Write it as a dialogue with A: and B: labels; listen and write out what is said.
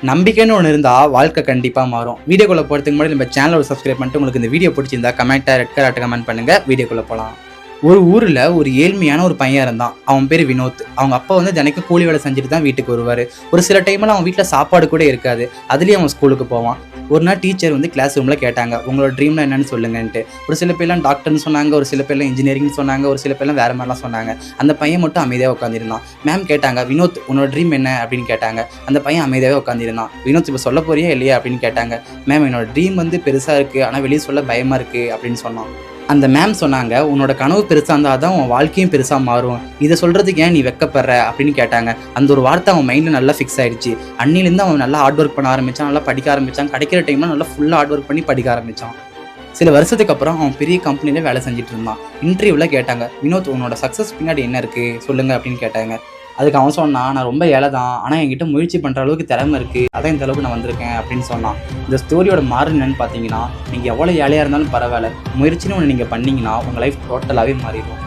A: நம்பிக்கைன்னு ஒன்று இருந்தால் வாழ்க்கை கண்டிப்பாக மாறும். வீடியோக்குள்ளே போகிறதுக்கு முன்னாடி நம்ம சேனலை சப்ஸ்கிரைப் பண்ணிட்டு உங்களுக்கு இந்த வீடியோ பிடிச்சிருந்தா கமெண்ட்டாக ரெட் கலர்ட்ட கமெண்ட் பண்ணுங்கள். வீடியோக்குள்ளே போகலாம். ஒரு ஊரில் ஒரு ஏழ்மையான ஒரு பையன் இருந்தான். அவன் பேர் வினோத். அவங்க அப்பா தினைக்கும் கூலி வேலை செஞ்சுட்டு தான் வீட்டுக்கு வருவார். ஒரு சில டைமில் அவன் வீட்டில் சாப்பாடு கூட இருக்காது. அதுலேயும் அவன் ஸ்கூலுக்கு போவான். ஒரு நாள் டீச்சர் கிளாஸ் ரூமில் கேட்டாங்க, உங்களோட ட்ரீம்லாம் என்னன்னு சொல்லுங்கன்ட்டு. ஒரு சில பேர்லாம் டாக்டர்னு சொன்னாங்க, ஒரு சில பேர்லாம் இன்ஜினியரிங்னு சொன்னாங்க, ஒரு சில பேர்லாம் வேறு மாதிரிலாம் சொன்னாங்க. அந்த பையன் மட்டும் அமைதியாக உட்காந்துருந்தான். மேம் கேட்டாங்க, வினோத் உன்னோட ட்ரீம் என்ன அப்படின்னு கேட்டாங்க. அந்த பையன் அமைதியாகவே உட்காந்துருந்தான். வினோத் இப்போ சொல்ல போறியா இல்லையா அப்படின்னு கேட்டாங்க. மேம் என்னோட ட்ரீம் பெருசாக இருக்குது, ஆனால் வெளியே சொல்ல பயமாக இருக்குது அப்படின்னு சொன்னான். அந்த மேம் சொன்னாங்க, உன்னோட கனவு பெருசாக இருந்தால் தான் உன் வாழ்க்கையும் பெருசாக மாறும். இதை சொல்கிறதுக்கு ஏன் நீ வெக்கப்படுற அப்படின்னு கேட்டாங்க. அந்த ஒரு வார்த்தை அவன் மைண்டில் நல்லா ஃபிக்ஸ் ஆகிடுச்சு. அன்னிலேருந்து அவன் நல்லா ஹார்ட் ஒர்க் பண்ண ஆரம்பித்தான், நல்லா படிக்க ஆரம்பித்தான். கிடைக்கிற டைமில் நல்லா ஃபுல்லாக ஹார்ட் ஒர்க் பண்ணி படிக்க ஆரம்பித்தான். சில வருஷத்துக்கு அப்புறம் அவன் பெரிய கம்பெனியில் வேலை செஞ்சுட்டு இருந்தான். இன்டர்வியூவில் கேட்டாங்க, வினோத் உன்னோட சக்ஸஸ் பின்னாடி என்ன இருக்குது சொல்லுங்கள் அப்படின்னு கேட்டாங்க. அதுக்கு அவன் சொன்னான், நான் ரொம்ப ஏழை தான், ஆனால் என்கிட்ட முயற்சி பண்ணுற அளவுக்கு திறமை இருக்குது, அதான் இந்த அளவுக்கு நான் வந்திருக்கேன் அப்படின்னு சொன்னான். இந்த ஸ்டோரியோட மாறு என்னன்னு பார்த்தீங்கன்னா, நீங்கள் எவ்வளோ ஏழையாக இருந்தாலும் பரவாயில்ல, முயற்சின்னு ஒன்று நீங்கள் பண்ணிங்கன்னா உங்கள் லைஃப் டோட்டலாகவே மாறிடும்.